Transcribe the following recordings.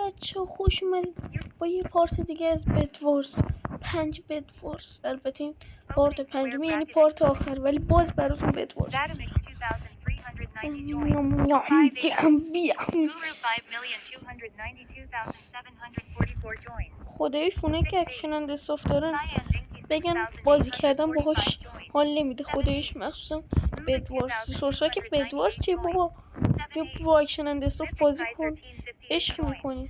بچه خوش اومدید با یه پارت دیگه از بدوارز 5 بدوارز. البته این پارت پنجمی یعنی پارت آخر، ولی باز براتون بدوارز. خدایش اونه که اکشن اند استاف دارن بگن بازی کردن باهاش حال نمیده. خدایش مخصوصا بدوارز سورسا که بدوارز چیه بابا، بیا با اکشن اند استاف بازی کن، عشق میکنی.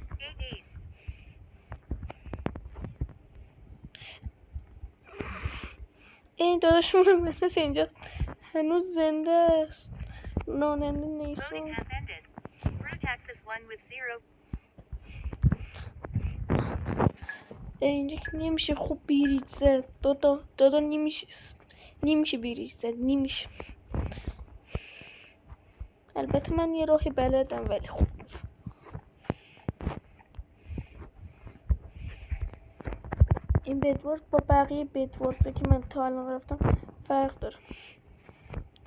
این داداشمون رو مثل اینجا هنوز زنده است، راننده نیسان. اینجا که نمیشه خوب بیریج زد. دادا نمیشه بیریج زد، نمیشه. البته من یه راهی بلدم ولی خوب. این بدوارز با بقیه بدوارزه که من تا الان رفتم فرق داره،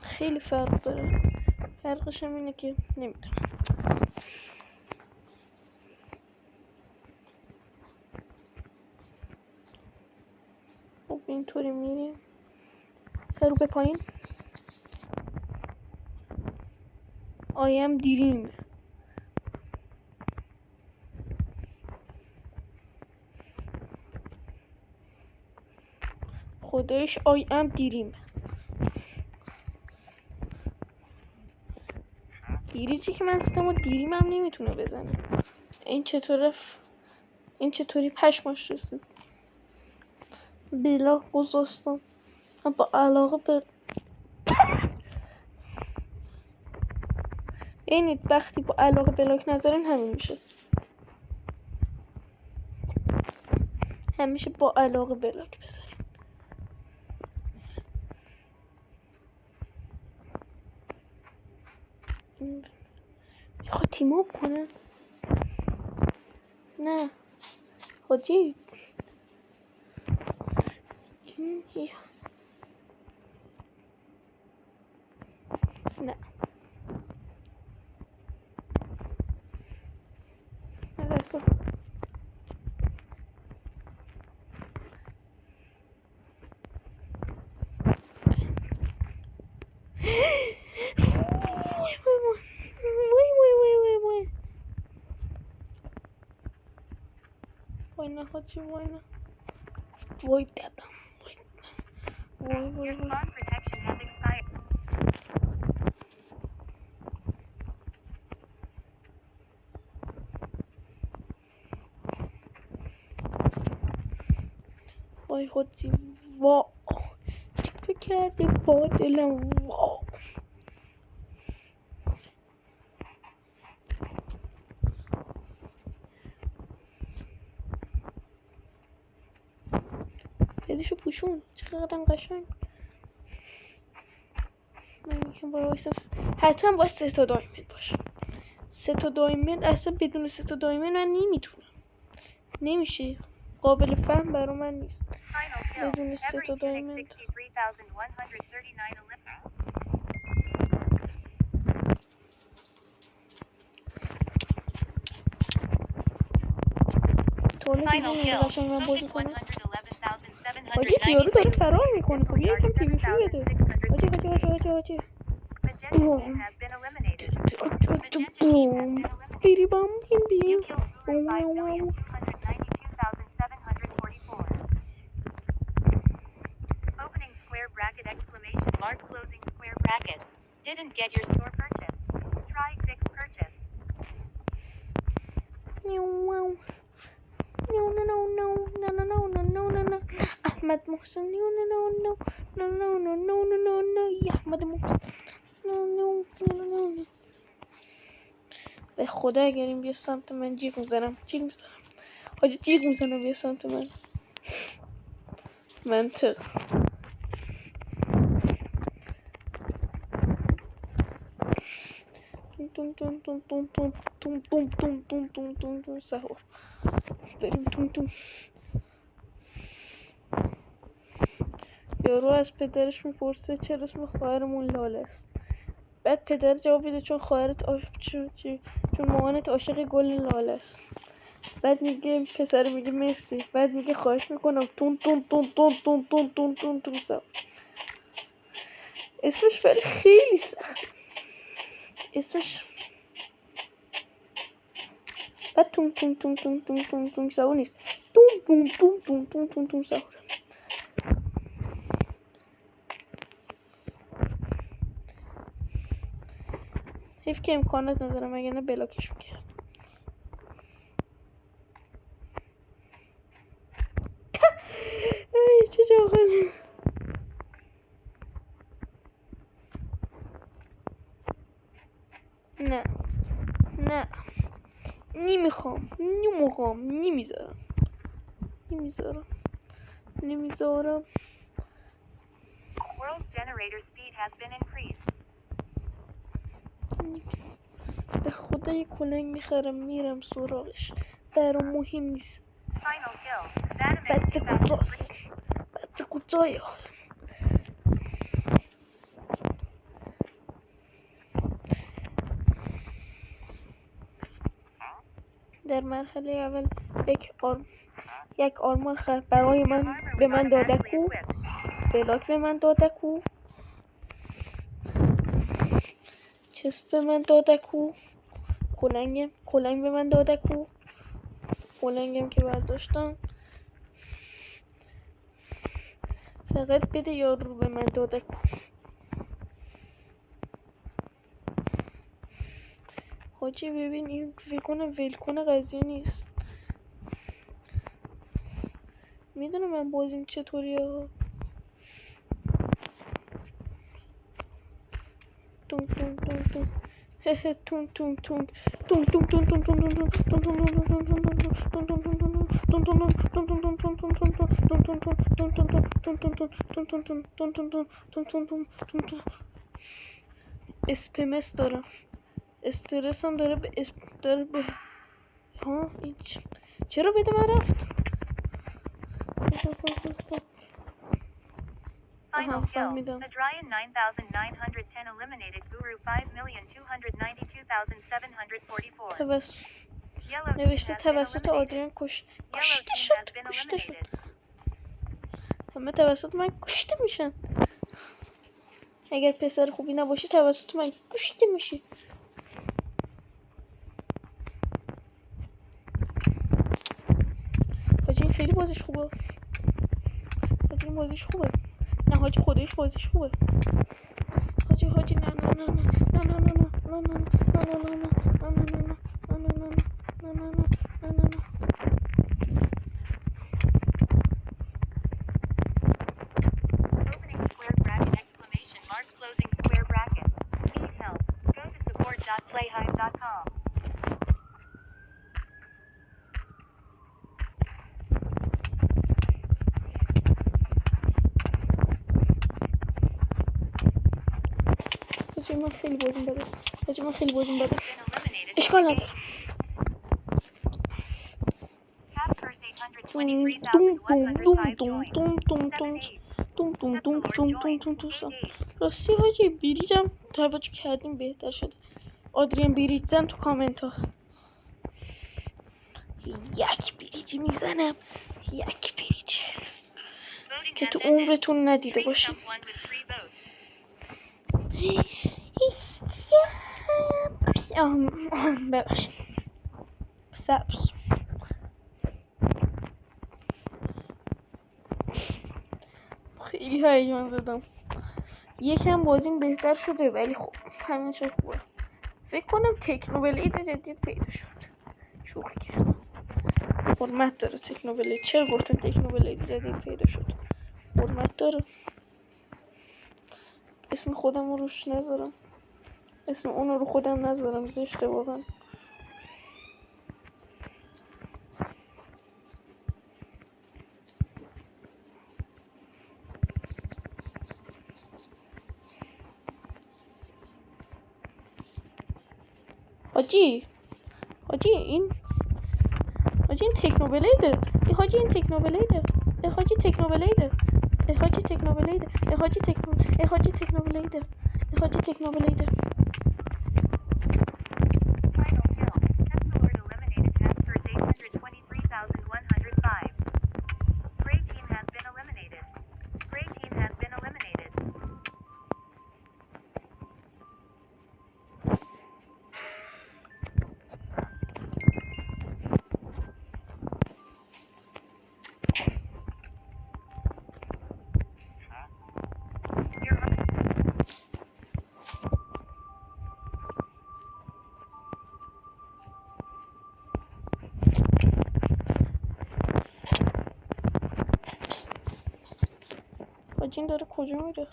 خیلی فرق داره. فرقش هم اینه که نمیدونم. خب اینطوری میریم سر رو به پایین. آیم دیریم. خودش آیم دیریم. دیریجی که من زدم و دیریم هم نمیتونه بزنه. این چطوری پشماش رسید. بلا گذاشتم با علاقه به اینید وقتی با علاقه بلاک نذارین همین میشه. همیشه با علاقه بلاک بذارین. میخواد تیماب کنه؟ نه حاجی نه نرسم. وای نه حاجی، وای نه، وای دادم، وای وای حاجی، وا چیکار کردی با دلم، وا پیدشو پوشون چقدر قشنگ. من یکم باید وایسم، حتما باید 3 تا دایمند باشه. 3 تا دایمند اصلا بدون 3 تا دایمند من نمیتونم، نمیشه، قابل فهم برای من نیست بدون 3 تا دایمند. طوله دیگه قشنگ من بازی کنم. حاجی یارو داره فرار میکنه، خب یکم پیوی بده. حاجی بیری بام بیم Opening square bracket exclamation mark closing square bracket. Didn't get your store purchase. Try fix purchase. No. احمد محسن No. یا احمد محسن No. به خدا اگر این بیا سمت من جیغ میزنم حاجی، جیغ میزنم بیا سمت من. منطق تون سهور بریم تون. یارو از پدرش میپرسه چرا اسم خواهرمون لاله است. بعد پدر جواب میده چون خواهرت چون مامانت عاشق گل لاله است. بعد میگه پسر میگه مرسی، بعد میگه خواهش میکنم تون تون تون تون تون تون تون تون تون ساور. اسمش ولی خیلی سخت. اسمش بعد تون تون تون تون تون تون تون ساور نیست، تون تون تون تون تون تون تون ساور. حیف که امکانات ندارم، اگه نه بلاکش میکرد. ای چه جاغلی. نه نه نمیخوام، نمیذارم World generator speed has been increased. به خدا یه کلنگ میخرم میرم سراغش، برام مهم نیست. Final kill. Vatimex بچه 2003. کجاست؟ بچه کجایی آخه؟ در مرحله اول یک آرمان برای من به من داده کو، بلاک به من داده کو، چست به من داده کو، کلنگ به من داده کو، کلنگم که برداشتم. فقط بده یارو به من داده کو. حاجی ببین این فکر کنم ولکن قضیه نیست. میدونم من بازیم چطوریه. تون تون تون تون هه تون تون تون تون تون تون تون تون اسپمس دارم، استرس هم داره به اسم داره به ها هیچ. چرا بده من رفت؟ Final kill. فهمیدم. Hadrian 9910 eliminated Guru 5,292,744. Yellow team نوشته has been توسط eliminated. آدریان Yellow کشته team شد. has been eliminated. همه توسط من کشته میشن. اگر پسر خوبی نباشی توسط من کشته میشی. حاجی این خیلی بازیش خوبه. حاجی بازیش خوبه. نه حاجی خودش بازیش خوبه. حاجی نه نه نه نه نه نه نه نه نه Opening square bracket exclamation mark closing square bracket. Need help? Go to support.playhive.com. حاجی من خیلی بازیم بده. Been eliminated. اشکال نداره. Half curse 823,105 joined. 7 aids. راستی حاجی بریجم توجه کردیم بهتر شده. آدریان بریج زن تو کامنت ها. یک بریج میزنم، یک بریج Voting که has تو ended. عمرتون ندیده Choose باشیم. someone with 3 votes. ببخشید سبز. خیلی هیجان زدم. یکم بازیم بهتر شده ولی خب همیشه خوبه. فکر کنم تکنوبلید جدید پیدا شد. شوخی کردم. حرمت داره تکنوبلید. چرا گفتم تکنوبلید جدید پیدا شد؟ حرمت داره. اسم خودم رو روش نذارم. اسم اونو رو خودم نذارم، زشته واقعا. حاجی این تکنوبلیده. این تکنوبلیده. Final kill. Pepsilord eliminated half curse حاجی این داره کجا میره؟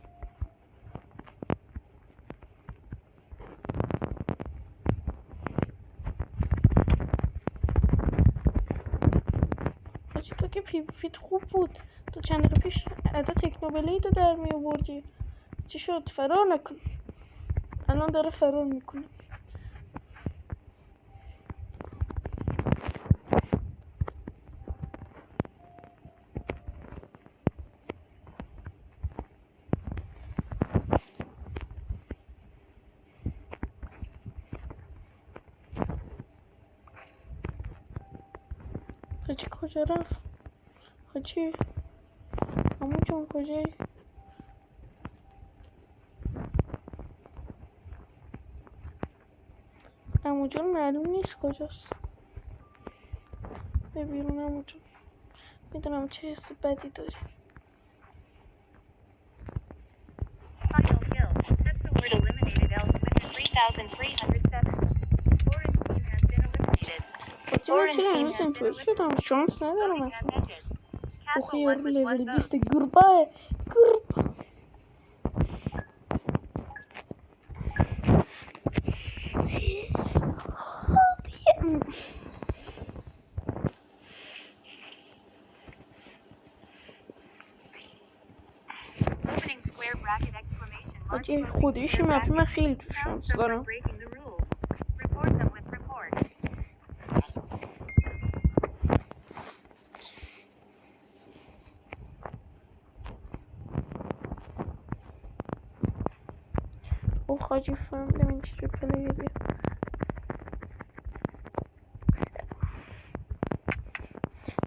حاجی تو که پی وی پیت خوب بود، تو چند دقیقه پیش عدد تکنوبلیدو در می آوردی، چی شد؟ فرار نکن. الان داره فرار میکنه. حاجی کجا رفت؟ حاجی عمو جون کجایی؟ عمو جون معلوم نیست کجاست. به بیرون عمو جون، میدونم چه حس بدی داری. Final kill. Pepsi eliminated else winner 3,307. Orange team has been eliminated. حاجی من چرا هنوز اینطوری شدم؟ شانس ندارم Voting has اصلا. ended. اوخ Castle یارو won with لول 1 20 vote. گربه گربه. Opening square bracket exclamation mark حاجی closing خودش square مپی من bracket. خیلی تو Found شانس someone دارم. breaking the rules. Report them with report. اوه حاجی فهمیدم این چه پلیریه.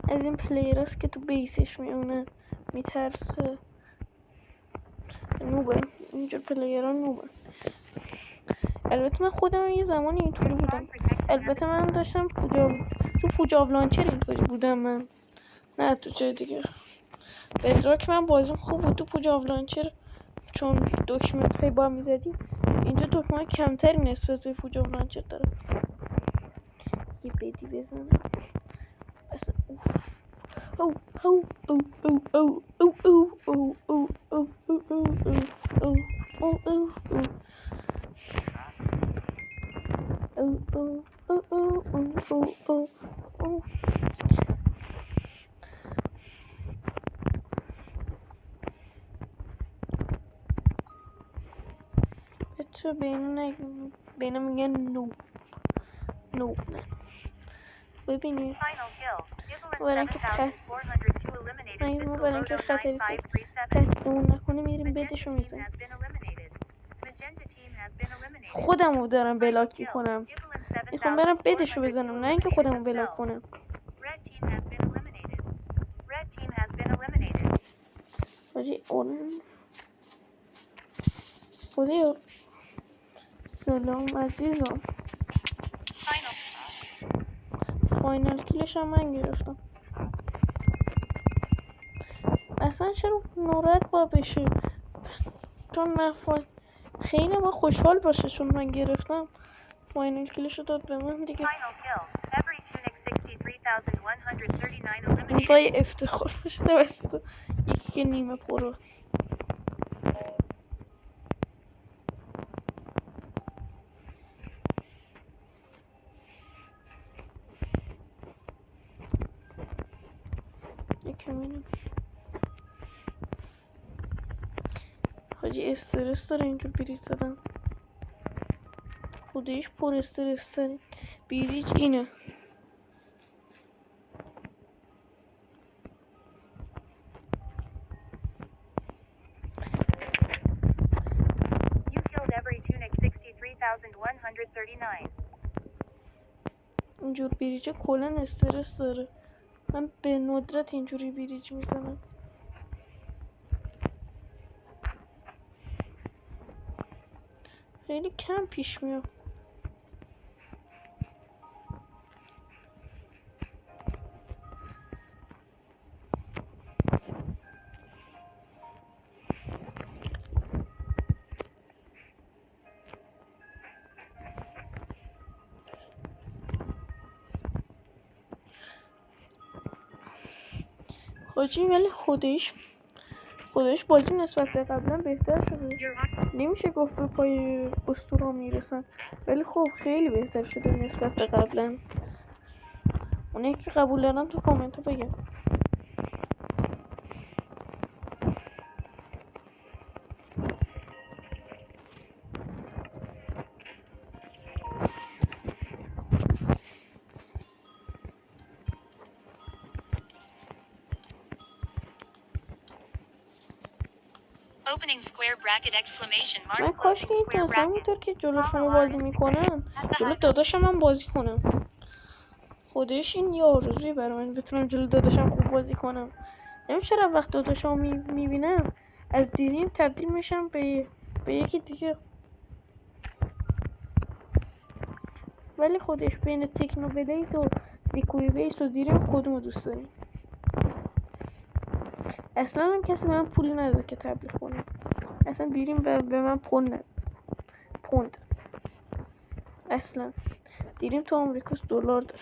از این پلیر است که تو بیسش میونه میترسه. نوبه اینجور پلیرها نوبه. البته من خودم یه زمانی اینطوری بودم. البته من داشتم تو پوجاب لانچر اینطوری بودم من، نه تو جای دیگه. بدراک من بازیم خوب بود تو پوجاب لانچر، چون دکمه پی با میزدی. اینجا دکمه کمتری نسبت به پوجاب لانچر دارم. یه بدی بزنم اصلا. او او او او او او او او او او او او او او او بچه به میگن نو نو. نه ببینید Final kill. برای Evelyn اینکه 7,402 eliminated. نه ما Fiscal برای اینکه Roto خطری 9537. تحت نکنه میریم Magenta بدشو team میزنیم. has been eliminated. Magenta team has been eliminated. خودم رو دارم Final بلاک kill. میکنم. Evelyn میخوام برم بدشو 7,402 بزنم نه اینکه خودم رو eliminated بلاک themselves. کنم. Red team has been eliminated. Red team has been eliminated. حاجی اون خودی سلام عزیزم. Final. فاینال کیلش هم من گرفتم. اصلا چرا ناراحت با بشه؟ چون من خیلی با خوشحال باشه چون من گرفتم. فاینال کیلشو داد به من دیگه. Final kill. Every tunic 63,139 این eliminated. وای افتخار باشه توسط یکی که نیمه پرو. یکم حاجی استرس داره اینجور بریج زدن. خودش پر استرس داره. بریج اینه. You killed every tunic 63,139. اینجور بریج کلا استرس داره. من به ندرت اینجوری بریج میزنم. خیلی کم پیش میاد. حاجی ولی خودش خودش بازی نسبت به قبلا بهتر شده. Your نمیشه گفت به پای اسطورا میرسن، ولی خب خیلی بهتر شده نسبت به قبلا. اونایی که قبول دارن تو کامنت ها بگن. opening square bracket exclamation mark من کاش closing که این square تونستم bracket. همونطور که جلو Follow شما our بازی Instagram میکنم at the جلو Hive داداشم هم بازی کنم. خودش این یه آرزوی برای من، بتونم جلو داداشم خوب بازی کنم. نمیشه وقت داداشم میبینم از دیریم تبدیل میشم به یکی دیگه. ولی خودش بین تکنو بدهید و دیکوی بیس و دیریم کدومو دوست داریم؟ اصلا هم کسی به من پول نداده که تبلیغ کنم. اصلا دیریم به من پوند اصلا دیریم تو آمریکا دلار داره.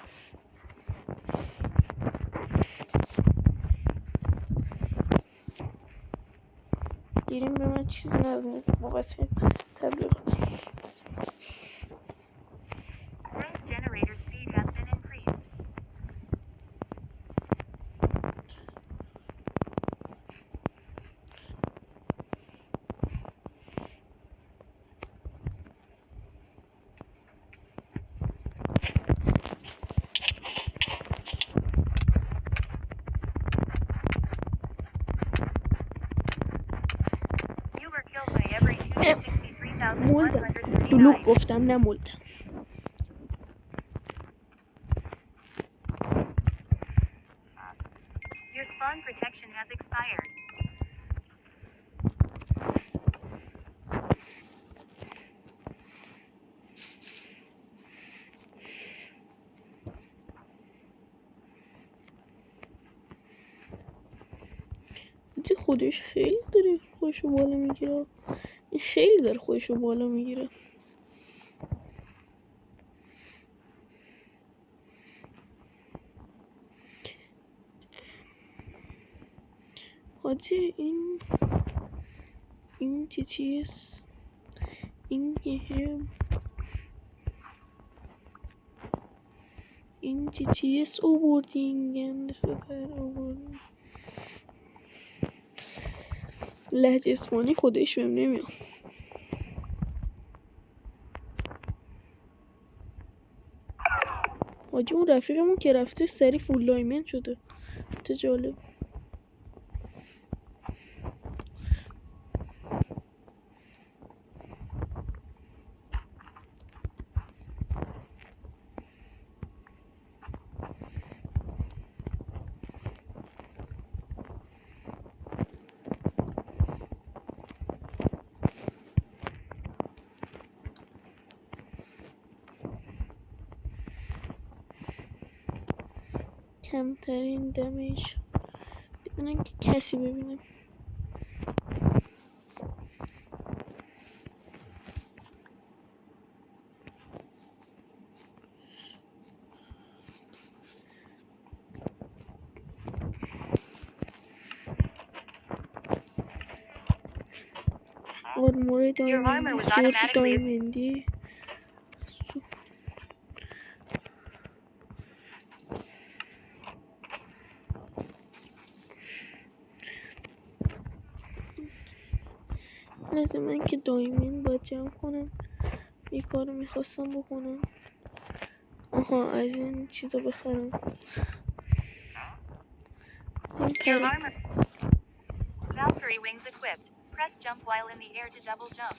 دیریم به من چیزی نداره بابت تبلیغات. Growth generator speed has been increased. You were killed by every مولدم دلوق 263,139. گفتم نه مولدم. Your spawn protection has expired. چی خودش خیلی داره خودشو بالا میگیره. این خیلی داره خودشو بالا میگیره. حاجی این چیز این چیز اووردینگن سکر اووردین. لهجه اسپانی خودش بهم نمیاد. حاجی اون رفیقمون که رفته سری فول دایمن شده. چه جالب. کمترین دمیج بدونن که کسی ببینم. آرمور دایمندی سورد دایمندی لازم من که دایمند باید جمع کنم. یه کارو میخواستم بکنم. آها از این چیزا بخرم. Your armor. Valkyrie wings equipped. Press jump while in the air to double jump.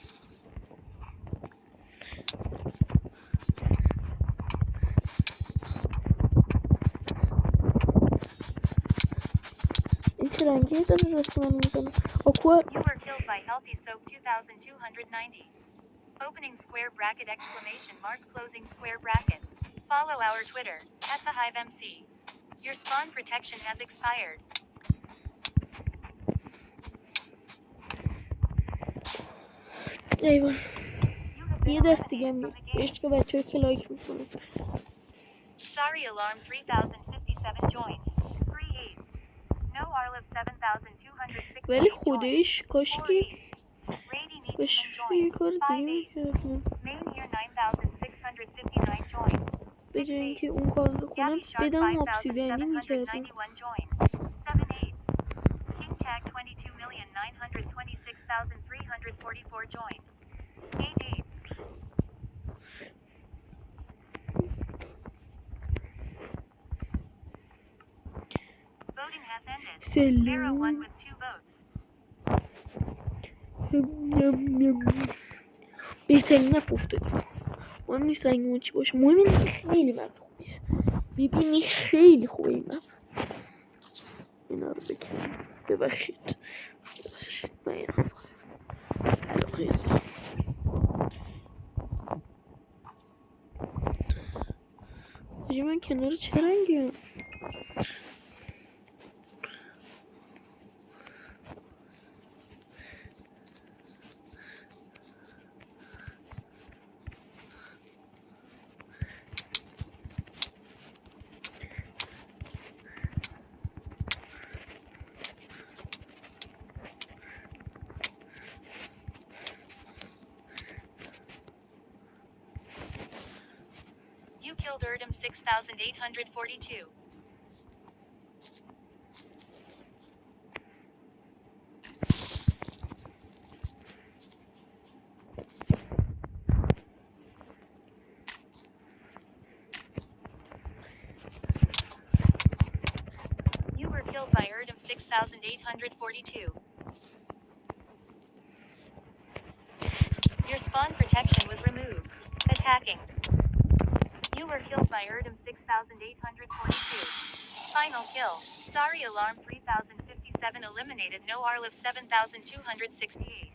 این چه رنگی داره راست من میزنم. آکوا You were killed by Healthy Soap 2290. Opening square bracket exclamation mark closing square bracket. Follow our Twitter at the Hive MC. Your spawn protection has expired. ایوان You have been یه دست دیگه eliminated هم from the game. عشق بچه که لایک میکنه. Sorry alarm 3057 joined. 3 8s. No Arliv 7260 ولی joined. خودش کاش 4 که eights. Brady needs باش him یه joined. کار 5 دیگه eights. میکردم. Main here 9659 joined. به 6 جای اینکه eights. اون کار رو کنم Yabby Sharp بدم ابسیدنی میکردم. 5791 joined. 7 eights. King Tag 22,926,344 joined. 8 eights. Voting has ended. Barrow won سلام. with 2 votes. بهترین نپفتدیم. مهم نیست رنگمون چی باشه، مهم اینه که خیلی من خوبیه. ببینی خیلی خوبه این من. اینا رو بکنم. ببخشید من اینا آجی من کنار چه رنگیم؟ You killed Erdem 6842. You were killed by Erdem 6842. Your spawn protection was removed. Attacking. You were killed by Erdem 6842. Final kill. Sorry Alarm 3057 eliminated. No Arliv 7268.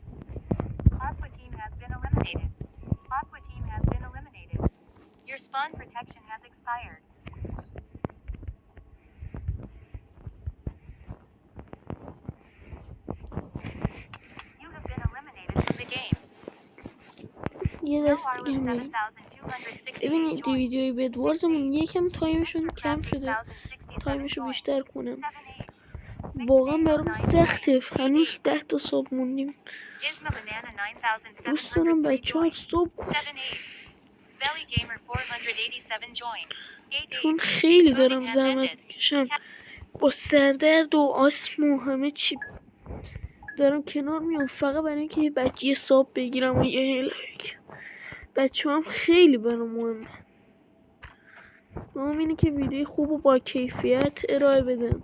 Aqua team has been eliminated. Aqua team has been eliminated. Your spawn protection has expired. You have been eliminated from the game. یه No دست Arliv دیگه میریم. 7268 ببینید joined. ویدیوی بدوارزمون یکم تایمشون Mr. کم Craft شده. 8067 تایمشو joined. بیشتر کنم. 7 eights. واقعا Victor برام 9 سخته. joined. 8 هنوز eights. 10 تا صبح موندیم. Isma Banana دوست دارم 9703 بچه ها joined. صبح 7 eights. Belly Gamer 487 joined. 8 چون eights. خیلی Voting دارم has زحمت ended. میکشم با سردرد و آسم و همه چی دارم کنار میام فقط برای اینکه یه بچه صاحب بگیرم و یه لایک. بچه هم خیلی برام مهمه. مهم اینه که ویدیو خوب و با کیفیت ارائه بدم.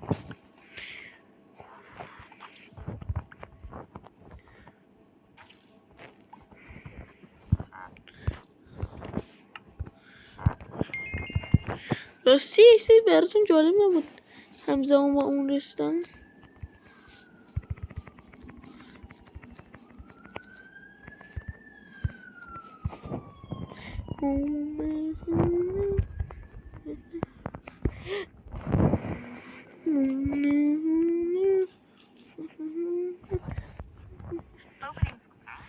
راستی یه چیزی براتون جالب نبود همزمان با اون رسیدم. Opening.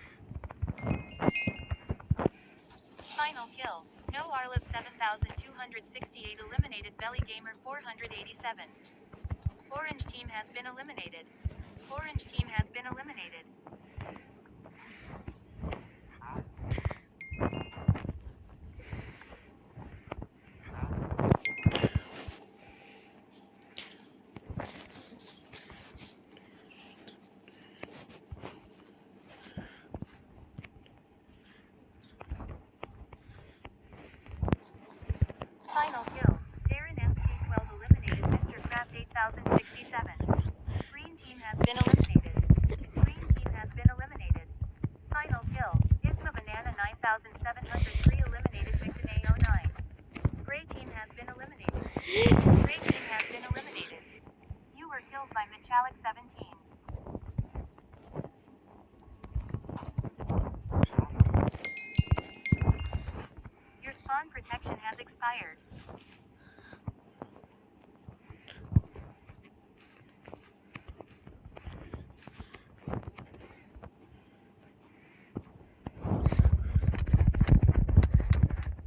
Final kill. No Arliv 7268 eliminated. Belly Gamer 487. Orange team has been eliminated. Orange team has been eliminated. Final kill. Darren MC12 eliminated. Mr. Craft 8067. Green team has been eliminated. Green team has been eliminated. Final kill. Isma Banana 9703 eliminated. Victor 09. Gray team has been eliminated. Gray team has been eliminated. You were killed by Michalik 17. Your spawn protection has expired.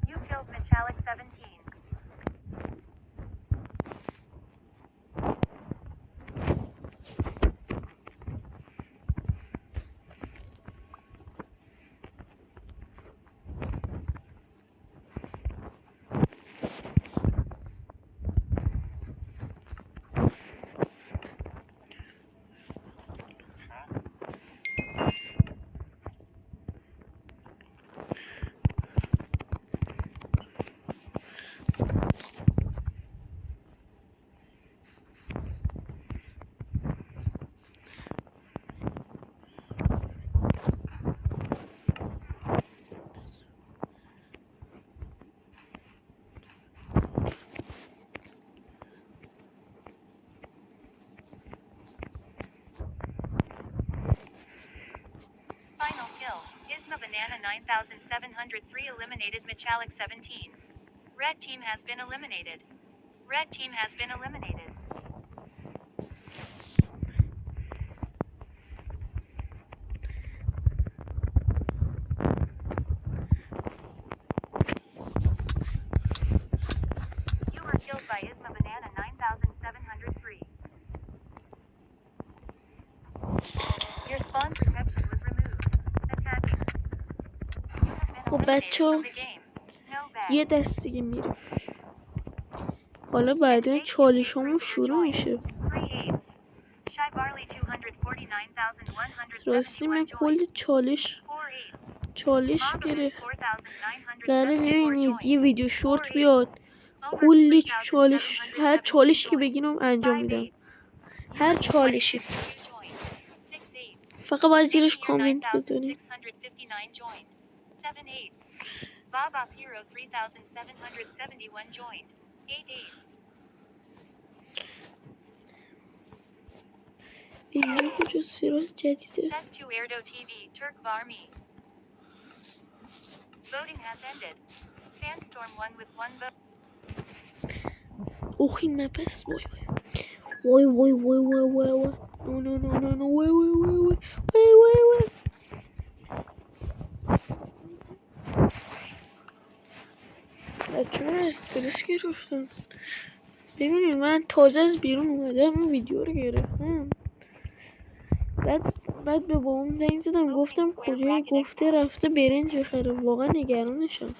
You killed Michalik 17. Isma Banana 9703 eliminated Michalik 17. Red team has been eliminated. Red team has been eliminated. You were killed by Isma Banana 9703. Your spawn protection was removed. Attacking. You have been خب eliminated بچه from the game. No bad. یه دست دیگه میریم. حالا بعدا چالشامون شروع میشه. راستی من کلی چالش گرفت. قراره ببینید یه ویدیو شورت بیاد، کلی چالش، هر چالش که بگیرم انجام میدم، هر چالشی. فقط باید زیرش کامنت بذاریم. Baba Piro 3771 joined. 88. این کجا سیرات جدیده. Says to Erdo TV, Turk Varmi. Voting has ended. Sandstorm won with 1 vote. اوه این نفس وای وای وای وای وای وای نو نو نو نو نو وای وای وای وای وای وای وای. بچه من استرس گرفتم. ببینید من تازه از بیرون اومدم این ویدیو رو گرفتم. بعد به بابام زنگ زدم گفتم کجایی، گفته رفته برنج بخره. واقعا نگرانشم.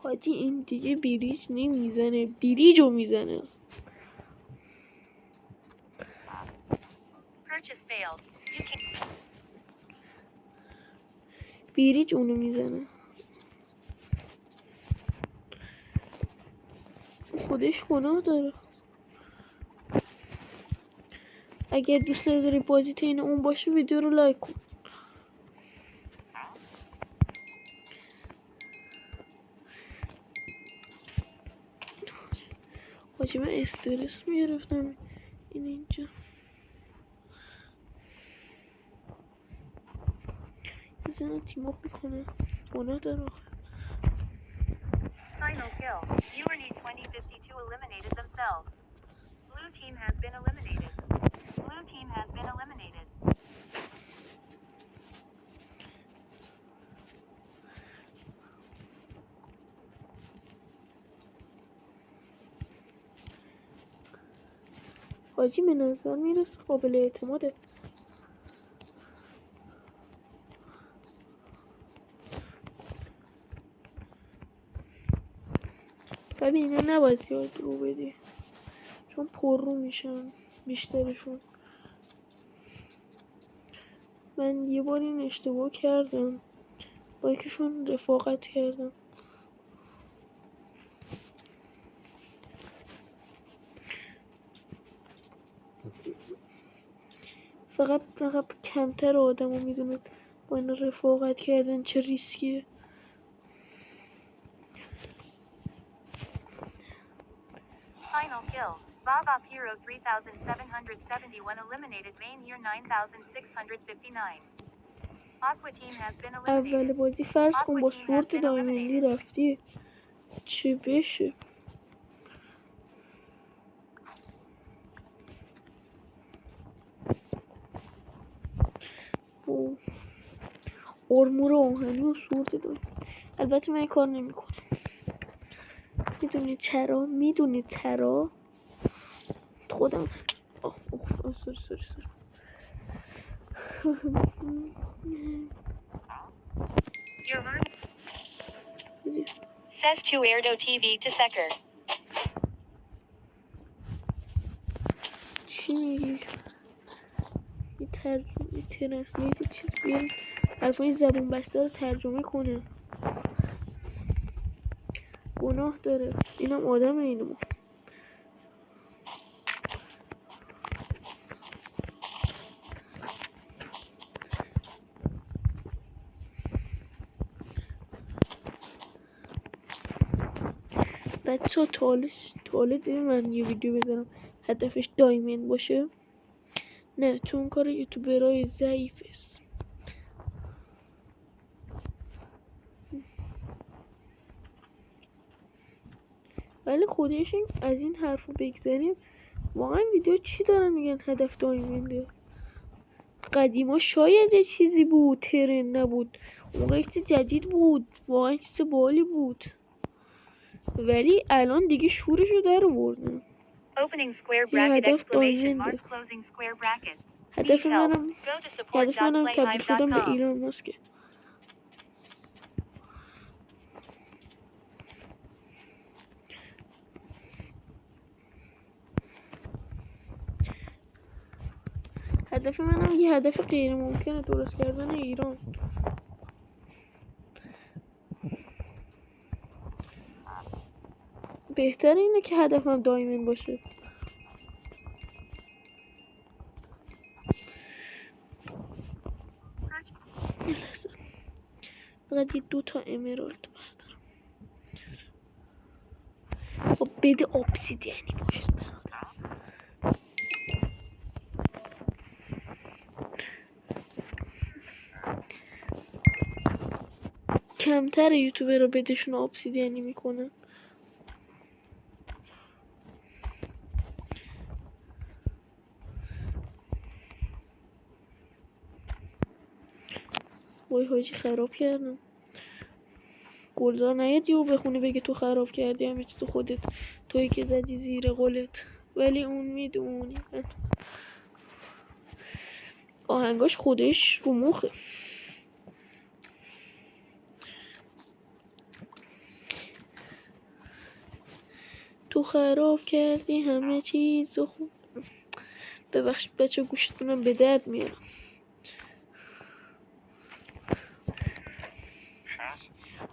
حاجی این دیگه بریج نمیزنه، بریجو میزنه. بریج اونو میزنه. خودش گناه داره. اگر دوست نداری بازی تین اون باشه ویدیو رو لایک کن. حاجی من استرس میگرفتم. این اینجا زن تیم اپ میکنه، گناه داره. Final kill. Viewer need 2052 eliminated themselves. Blue team has been eliminated. Blue team has been eliminated. حاجی به نظر میرسه قابل اعتماده. ببین اینا نباید زیاد رو بدی چون پر رو میشن بیشترشون. من یه بار این اشتباه کردم، با یکیشون رفاقت کردم. فقط کمتر آدم ها میدونن با این رفاقت کردن چه ریسکیه. Final kill. Baba Piro 3771 eliminated Main Year 9659. Aqua team has been eliminated. اول بازی فرض کن با سورت دایمندی رفتی چه بشه. آرمور آهنی و سورت دایمندی. البته من این کار نمیکنم. میدونی چرا خودم سوری Says to Erdo TV to Secker. چی میگی؟ یه ترنسلیت چیز بیاریم حرفای زبون بسته رو ترجمه کنه. گناه داره. اینم آدم اینو. بچه ها تا حالا دیدین من یه ویدیو بذارم هدفش دایمن باشه؟ نه، چون کار یوتیوبرای ضعیف است. ولی خودش از این حرفو بگذاریم، واقعا ویدیو چی دارن میگن هدف دایمنده؟ قدیما شاید یه چیزی بود، ترند نبود، اون موقع چیز جدید بود، واقعا چیز بالی بود، ولی الان دیگه شورشو در آوردن. Opening square یه bracket هدف exclamation دایمنده. mark closing square bracket. هدف منم Go to تبدیل شدم به support.playhive.com. ایلان ماسک. هدف منم یه هدف غیر ممکنه، درست کردن ایران. بهتر اینه که هدفم دایمن باشه. فقط یه 2 تا امرالد بردارم. خب بده obsidian باشه برادر. کمتر یوتیوبر رو بدشون obsidian میکنن. وای حاجی خراب کردم. گلزار نیاد یهو بخونه بگه تو خراب کردی، همه چیز خودت، تویی که زدی زیر قولت، ولی اون میدونی آهنگاش خودش رو مخه. تو خراب کردی همه چیز خوب. ببخشید بچه گوشتونم به درد میارم.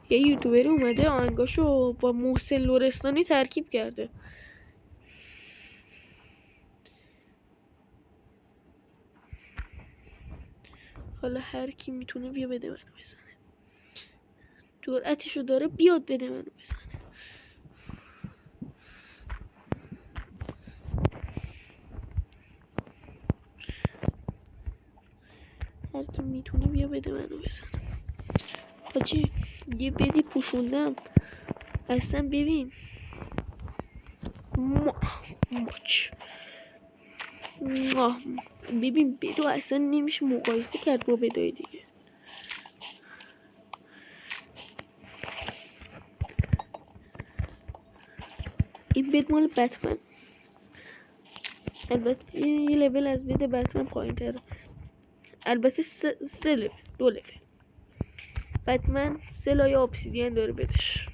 یه یوتیوبری اومده آهنگاشو با محسن لرستانی ترکیب کرده. حالا هر کی میتونه بیا بده منو بزنه، جرأتشو داره بیاد بده منو بزنه. هر کی میتونه بیا بده منو بزنه. حاجی یه بدی پوشوندم اصلا. ببین ماچ ببین بدو اصلا نمیشه مقایسه کرد با بدای دیگه. این بد مال بتمن، البته یه لول از بد بتمن پایین تره، البته 3 لول 2 لول. بتمن 3 لایه obsidian داره بدش.